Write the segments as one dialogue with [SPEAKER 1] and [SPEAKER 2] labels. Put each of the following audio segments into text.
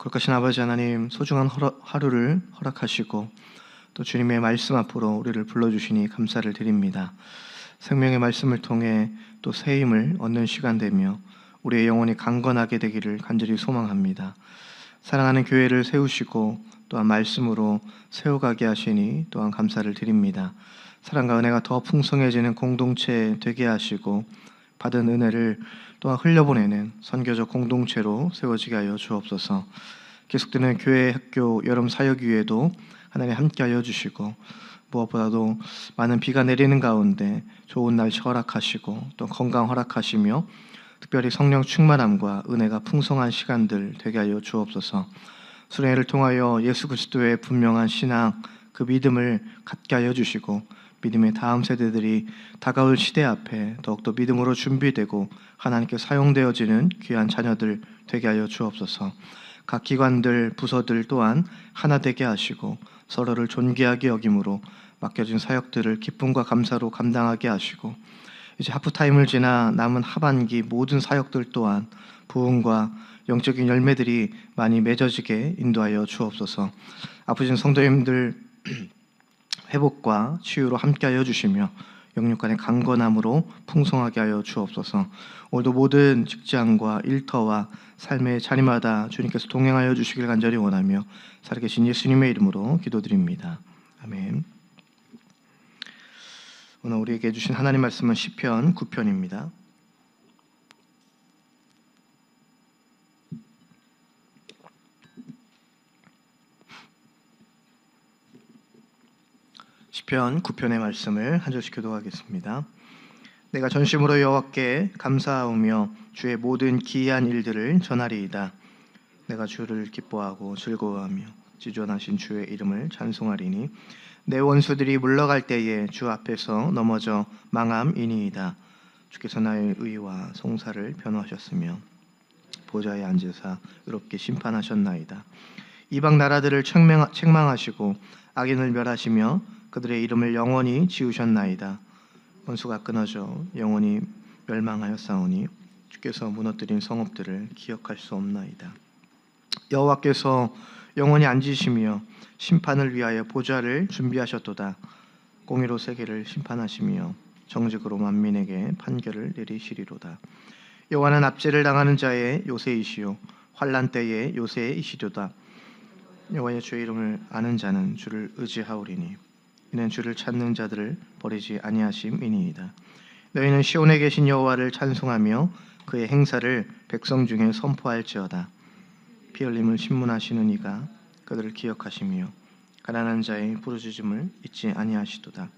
[SPEAKER 1] 거룩하신 아버지 하나님, 소중한 하루를 허락하시고 또 주님의 말씀 앞으로 우리를 불러주시니 감사를 드립니다. 생명의 말씀을 통해 또 새 힘을 얻는 시간 되며 우리의 영혼이 강건하게 되기를 간절히 소망합니다. 사랑하는 교회를 세우시고 또한 말씀으로 세워가게 하시니 또한 감사를 드립니다. 사랑과 은혜가 더 풍성해지는 공동체 되게 하시고 받은 은혜를 또한 흘려보내는 선교적 공동체로 세워지게 하여 주옵소서. 계속되는 교회, 학교, 여름 사역위에도 하나님 함께하여 주시고 무엇보다도 많은 비가 내리는 가운데 좋은 날씨 허락하시고 또 건강 허락하시며 특별히 성령 충만함과 은혜가 풍성한 시간들 되게 하여 주옵소서. 수련회를 통하여 예수 그리스도의 분명한 신앙, 그 믿음을 갖게 하여 주시고 믿음의 다음 세대들이 다가올 시대 앞에 더욱더 믿음으로 준비되고 하나님께 사용되어지는 귀한 자녀들 되게 하여 주옵소서. 각 기관들, 부서들 또한 하나 되게 하시고 서로를 존귀하게 여김으로 맡겨진 사역들을 기쁨과 감사로 감당하게 하시고 이제 하프타임을 지나 남은 하반기 모든 사역들 또한 부흥과 영적인 열매들이 많이 맺어지게 인도하여 주옵소서. 아프신 성도님들 회복과 치유로 함께하여 주시며 영육간의 강건함으로 풍성하게 하여 주옵소서. 오늘도 모든 직장과 일터와 삶의 자리마다 주님께서 동행하여 주시길 간절히 원하며 살아계신 예수님의 이름으로 기도드립니다. 아멘. 오늘 우리에게 주신 하나님 말씀은 시편 9편입니다. 시편 9편의 말씀을 한 절씩 교독하겠습니다. 내가 전심으로 여호와께 감사하오며 주의 모든 기이한 일들을 전하리이다. 내가 주를 기뻐하고 즐거워하며 지존하신 주의 이름을 찬송하리니 내 원수들이 물러갈 때에 주 앞에서 넘어져 망함이니이다. 주께서 나의 의와 송사를 변호하셨으며 보좌에 앉으사 의롭게 심판하셨나이다. 이방 나라들을 책망하시고 악인을 멸하시며 그들의 이름을 영원히 지우셨나이다. 원수가 끊어져 영원히 멸망하였사오니 주께서 무너뜨린 성읍들을 기억할 수 없나이다. 여호와께서 영원히 앉으시며 심판을 위하여 보좌를 준비하셨도다. 공의로 세계를 심판하시며 정직으로 만민에게 판결을 내리시리로다. 여호와는 압제를 당하는 자의 요새이시요 환난 때의 요새이시도다. 여호와의 주의 이름을 아는 자는 주를 의지하오리니 이는 주를 찾는 자들을 버리지 아니하심이니이다. 너희는 시온에 계신 여호와를 찬송하며 그의 행사를 백성 중에 선포할지어다. 피 흘림을 신문하시는 이가 그들을 기억하시며 가난한 자의 부르짖음을 잊지 아니하시도다.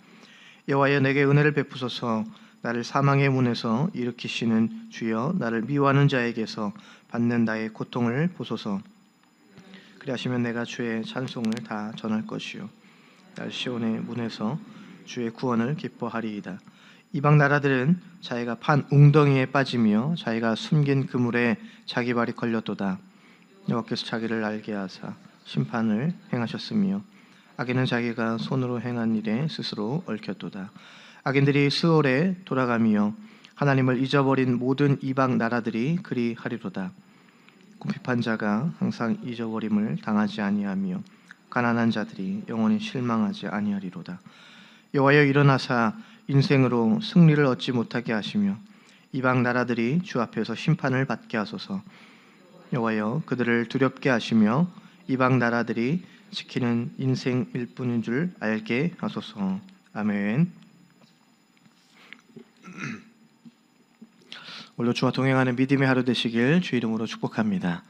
[SPEAKER 1] 여호와여 내게 은혜를 베푸소서. 나를 사망의 문에서 일으키시는 주여 나를 미워하는 자에게서 받는 나의 고통을 보소서. 그리하시면 내가 주의 찬송을 다 전할 것이요 날 시온의 문에서 주의 구원을 기뻐하리이다. 이방 나라들은 자기가 판 웅덩이에 빠지며 자기가 숨긴 그물에 자기 발이 걸렸도다. 여호와께서 자기를 알게 하사 심판을 행하셨으며 악인은 자기가 손으로 행한 일에 스스로 얽혔도다. 악인들이 스올에 돌아가며 하나님을 잊어버린 모든 이방 나라들이 그리하리로다. 궁핍한 자가 항상 잊어버림을 당하지 아니하며 가난한 자들이 영원히 실망하지 아니하리로다. 여호와여 일어나사 인생으로 승리를 얻지 못하게 하시며 이방 나라들이 주 앞에서 심판을 받게 하소서. 여호와여 그들을 두렵게 하시며 이방 나라들이 지키는 인생일 뿐인 줄 알게 하소서. 아멘. 오늘도 주와 동행하는 믿음의 하루 되시길 주 이름으로 축복합니다.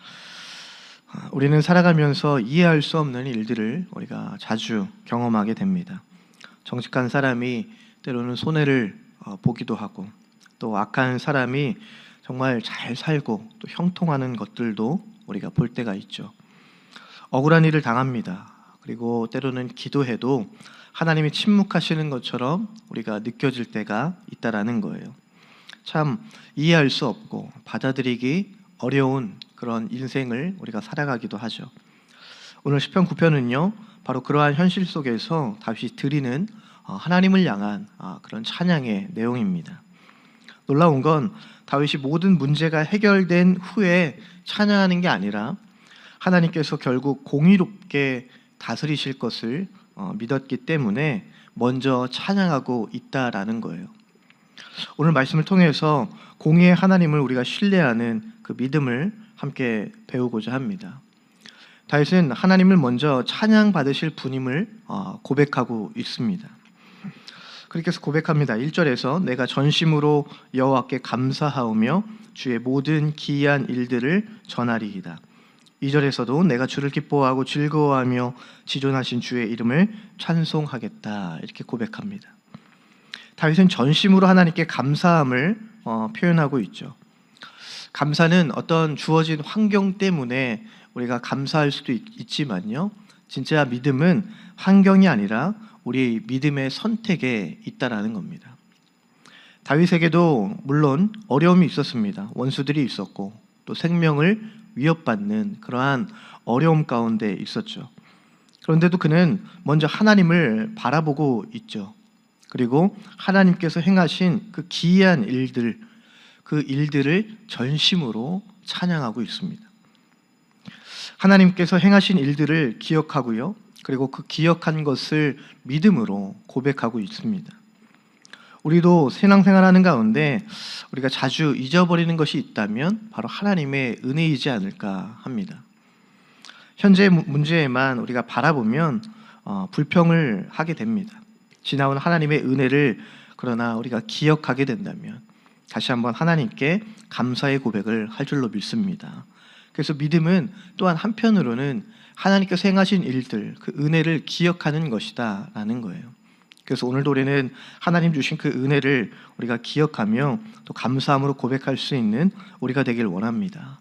[SPEAKER 1] 우리는 살아가면서 이해할 수 없는 일들을 우리가 자주 경험하게 됩니다. 정직한 사람이 때로는 손해를 보기도 하고 또 악한 사람이 정말 잘 살고 또 형통하는 것들도 우리가 볼 때가 있죠. 억울한 일을 당합니다. 그리고 때로는 기도해도 하나님이 침묵하시는 것처럼 우리가 느껴질 때가 있다라는 거예요. 참 이해할 수 없고 받아들이기 어려운 그런 인생을 우리가 살아가기도 하죠. 오늘 시편 9편은요 바로 그러한 현실 속에서 다윗이 드리는 하나님을 향한 그런 찬양의 내용입니다. 놀라운 건 다윗이 모든 문제가 해결된 후에 찬양하는 게 아니라 하나님께서 결국 공의롭게 다스리실 것을 믿었기 때문에 먼저 찬양하고 있다라는 거예요. 오늘 말씀을 통해서 공의의 하나님을 우리가 신뢰하는 그 믿음을 함께 배우고자 합니다. 다윗은 하나님을 먼저 찬양받으실 분임을 고백하고 있습니다. 그렇게 해서 고백합니다. 1절에서 내가 전심으로 여호와께 감사하오며 주의 모든 기이한 일들을 전하리이다. 2절에서도 내가 주를 기뻐하고 즐거워하며 지존하신 주의 이름을 찬송하겠다. 이렇게 고백합니다. 다윗은 전심으로 하나님께 감사함을 표현하고 있죠. 감사는 어떤 주어진 환경 때문에 우리가 감사할 수도 있지만요, 진짜 믿음은 환경이 아니라 우리 믿음의 선택에 있다라는 겁니다. 다윗에게도 물론 어려움이 있었습니다. 원수들이 있었고 또 생명을 위협받는 그러한 어려움 가운데 있었죠. 그런데도 그는 먼저 하나님을 바라보고 있죠. 그리고 하나님께서 행하신 그 기이한 일들, 그 일들을 전심으로 찬양하고 있습니다. 하나님께서 행하신 일들을 기억하고요, 그리고 그 기억한 것을 믿음으로 고백하고 있습니다. 우리도 신앙생활하는 가운데 우리가 자주 잊어버리는 것이 있다면 바로 하나님의 은혜이지 않을까 합니다. 현재 문제에만 우리가 바라보면 불평을 하게 됩니다. 지나온 하나님의 은혜를 그러나 우리가 기억하게 된다면 다시 한번 하나님께 감사의 고백을 할 줄로 믿습니다. 그래서 믿음은 또한 한편으로는 하나님께서 행하신 일들, 그 은혜를 기억하는 것이다 라는 거예요. 그래서 오늘도 우리는 하나님 주신 그 은혜를 우리가 기억하며 또 감사함으로 고백할 수 있는 우리가 되길 원합니다.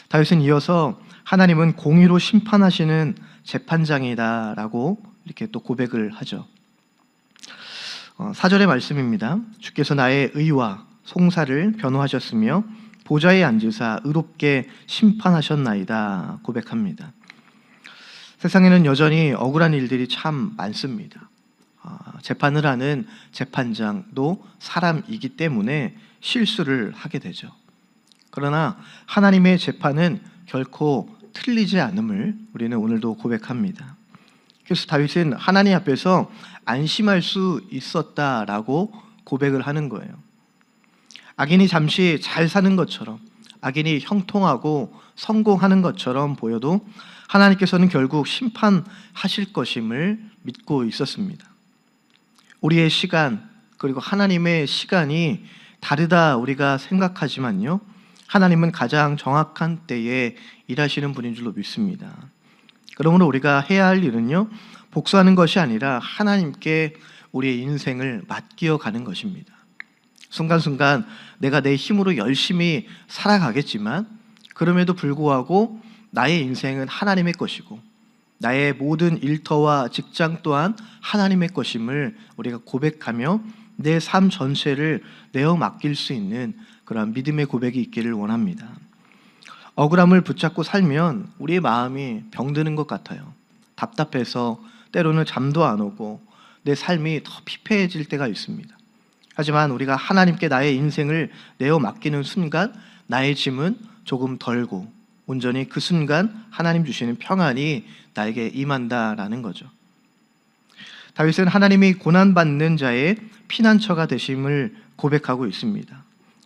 [SPEAKER 1] 다윗은 이어서 하나님은 공의로 심판하시는 재판장이다 라고 이렇게 또 고백을 하죠. 4절의 말씀입니다. 주께서 나의 의와 송사를 변호하셨으며 보좌에 앉으사 의롭게 심판하셨나이다 고백합니다. 세상에는 여전히 억울한 일들이 참 많습니다. 재판을 하는 재판장도 사람이기 때문에 실수를 하게 되죠. 그러나 하나님의 재판은 결코 틀리지 않음을 우리는 오늘도 고백합니다. 그래서 다윗은 하나님 앞에서 안심할 수 있었다라고 고백을 하는 거예요. 악인이 잠시 잘 사는 것처럼, 악인이 형통하고 성공하는 것처럼 보여도 하나님께서는 결국 심판하실 것임을 믿고 있었습니다. 우리의 시간 그리고 하나님의 시간이 다르다 우리가 생각하지만요, 하나님은 가장 정확한 때에 일하시는 분인 줄로 믿습니다. 그러므로 우리가 해야 할 일은요, 복수하는 것이 아니라 하나님께 우리의 인생을 맡겨 가는 것입니다. 순간순간 내가 내 힘으로 열심히 살아가겠지만 그럼에도 불구하고 나의 인생은 하나님의 것이고 나의 모든 일터와 직장 또한 하나님의 것임을 우리가 고백하며 내 삶 전체를 내어 맡길 수 있는 그런 믿음의 고백이 있기를 원합니다. 억울함을 붙잡고 살면 우리의 마음이 병드는 것 같아요. 답답해서 때로는 잠도 안 오고 내 삶이 더 피폐해질 때가 있습니다. 하지만 우리가 하나님께 나의 인생을 내어 맡기는 순간 나의 짐은 조금 덜고 온전히 그 순간 하나님 주시는 평안이 나에게 임한다라는 거죠. 다윗은 하나님이 고난받는 자의 피난처가 되심을 고백하고 있습니다.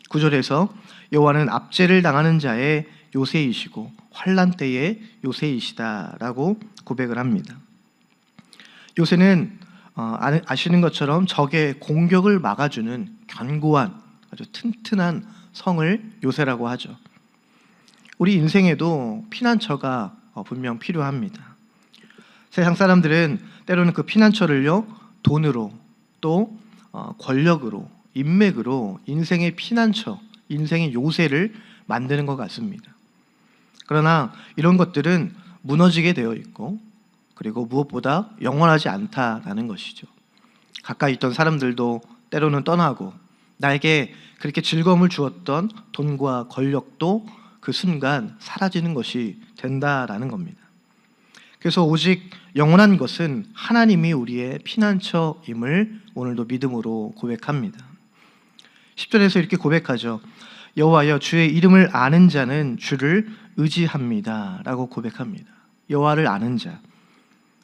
[SPEAKER 1] 9절에서 여호와는 압제를 당하는 자의 요새이시고 환난 때의 요새이시다라고 고백을 합니다. 요새는 아시는 것처럼 적의 공격을 막아주는 견고한 아주 튼튼한 성을 요새라고 하죠. 우리 인생에도 피난처가 분명 필요합니다. 세상 사람들은 때로는 그 피난처를요, 돈으로 또 권력으로 인맥으로 인생의 피난처, 인생의 요새를 만드는 것 같습니다. 그러나 이런 것들은 무너지게 되어 있고 그리고 무엇보다 영원하지 않다라는 것이죠. 가까이 있던 사람들도 때로는 떠나고 나에게 그렇게 즐거움을 주었던 돈과 권력도 그 순간 사라지는 것이 된다라는 겁니다. 그래서 오직 영원한 것은 하나님이 우리의 피난처임을 오늘도 믿음으로 고백합니다. 10절에서 이렇게 고백하죠. 여호와여, 주의 이름을 아는 자는 주를 의지합니다라고 고백합니다. 여호와를 아는 자.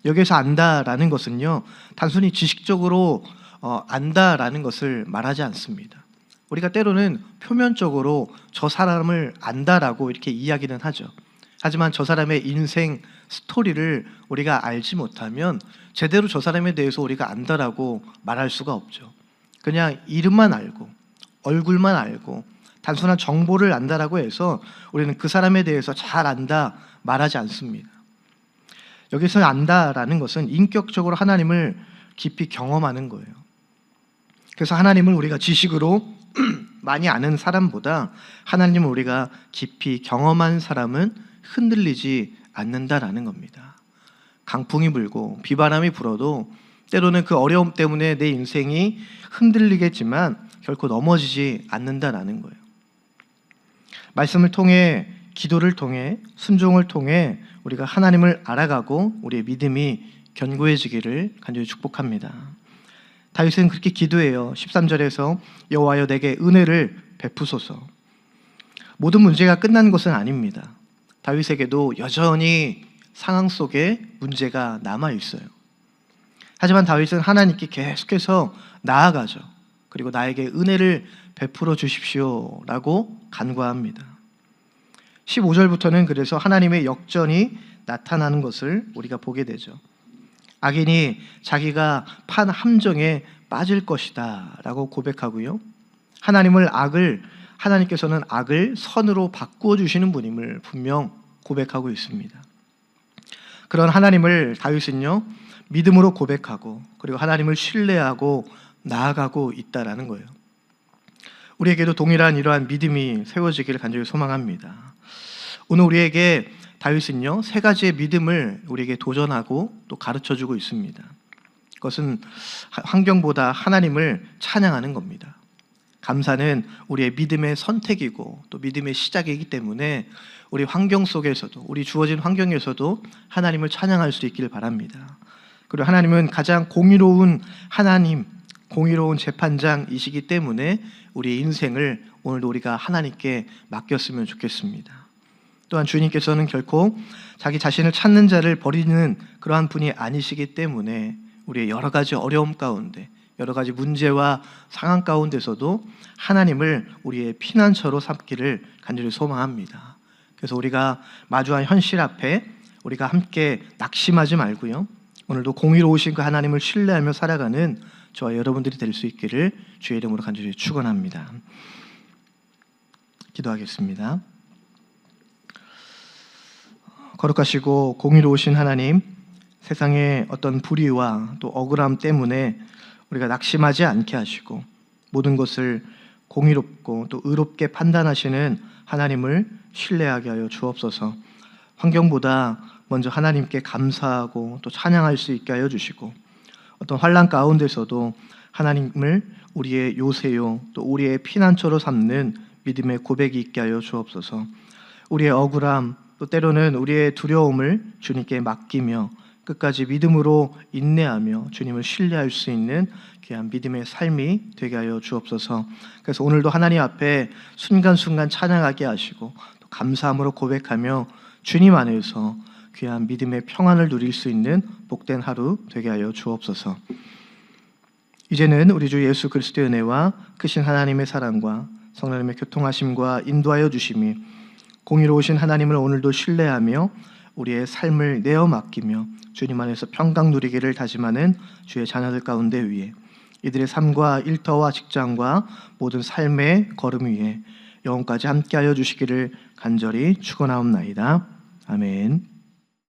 [SPEAKER 1] 여기서 안다라는 것은요, 단순히 지식적으로 안다라는 것을 말하지 않습니다. 우리가 때로는 표면적으로 저 사람을 안다라고 이렇게 이야기는 하죠. 하지만 저 사람의 인생 스토리를 우리가 알지 못하면 제대로 저 사람에 대해서 우리가 안다라고 말할 수가 없죠. 그냥 이름만 알고 얼굴만 알고 단순한 정보를 안다라고 해서 우리는 그 사람에 대해서 잘 안다 말하지 않습니다. 여기서 안다라는 것은 인격적으로 하나님을 깊이 경험하는 거예요. 그래서 하나님을 우리가 지식으로 많이 아는 사람보다 하나님을 우리가 깊이 경험한 사람은 흔들리지 않는다라는 겁니다. 강풍이 불고 비바람이 불어도 때로는 그 어려움 때문에 내 인생이 흔들리겠지만 결코 넘어지지 않는다라는 거예요. 말씀을 통해, 기도를 통해, 순종을 통해 우리가 하나님을 알아가고 우리의 믿음이 견고해지기를 간절히 축복합니다. 다윗은 그렇게 기도해요. 13절에서 여호와여 내게 은혜를 베푸소서. 모든 문제가 끝난 것은 아닙니다. 다윗에게도 여전히 상황 속에 문제가 남아 있어요. 하지만 다윗은 하나님께 계속해서 나아가죠. 그리고 나에게 은혜를 베풀어 주십시오라고 간구합니다. 15절부터는 그래서 하나님의 역전이 나타나는 것을 우리가 보게 되죠. 악인이 자기가 판 함정에 빠질 것이다 라고 고백하고요, 하나님께서는 악을 선으로 바꾸어 주시는 분임을 분명 고백하고 있습니다. 그런 하나님을 다윗은요, 믿음으로 고백하고 그리고 하나님을 신뢰하고 나아가고 있다라는 거예요. 우리에게도 동일한 이러한 믿음이 세워지기를 간절히 소망합니다. 오늘 우리에게 다윗은요, 세 가지의 믿음을 우리에게 도전하고 또 가르쳐주고 있습니다. 그것은 환경보다 하나님을 찬양하는 겁니다. 감사는 우리의 믿음의 선택이고 또 믿음의 시작이기 때문에 우리 환경 속에서도, 우리 주어진 환경에서도 하나님을 찬양할 수 있기를 바랍니다. 그리고 하나님은 가장 공의로운 하나님, 공의로운 재판장이시기 때문에 우리의 인생을 오늘도 우리가 하나님께 맡겼으면 좋겠습니다. 또한 주님께서는 결코 자기 자신을 찾는 자를 버리는 그러한 분이 아니시기 때문에 우리의 여러 가지 어려움 가운데, 여러 가지 문제와 상황 가운데서도 하나님을 우리의 피난처로 삼기를 간절히 소망합니다. 그래서 우리가 마주한 현실 앞에 우리가 함께 낙심하지 말고요, 오늘도 공의로우신 그 하나님을 신뢰하며 살아가는 저와 여러분들이 될 수 있기를 주의 이름으로 간절히 축원합니다. 기도하겠습니다. 거룩하시고 공의로우신 하나님, 세상의 어떤 불의와 또 억울함 때문에 우리가 낙심하지 않게 하시고 모든 것을 공의롭고 또 의롭게 판단하시는 하나님을 신뢰하게 하여 주옵소서. 환경보다 먼저 하나님께 감사하고 또 찬양할 수 있게 하여 주시고, 어떤 환난 가운데서도 하나님을 우리의 요새요 또 우리의 피난처로 삼는 믿음의 고백이 있게 하여 주옵소서. 우리의 억울함, 또 때로는 우리의 두려움을 주님께 맡기며 끝까지 믿음으로 인내하며 주님을 신뢰할 수 있는 귀한 믿음의 삶이 되게 하여 주옵소서. 그래서 오늘도 하나님 앞에 순간순간 찬양하게 하시고 또 감사함으로 고백하며 주님 안에서 귀한 믿음의 평안을 누릴 수 있는 복된 하루 되게 하여 주옵소서. 이제는 우리 주 예수 그리스도의 은혜와 크신 하나님의 사랑과 성령님의 교통하심과 인도하여 주심이, 공의로우신 하나님을 오늘도 신뢰하며 우리의 삶을 내어 맡기며 주님 안에서 평강 누리기를 다짐하는 주의 자녀들 가운데 위에, 이들의 삶과 일터와 직장과 모든 삶의 걸음 위에 영원까지 함께하여 주시기를 간절히 축원하옵나이다. 아멘.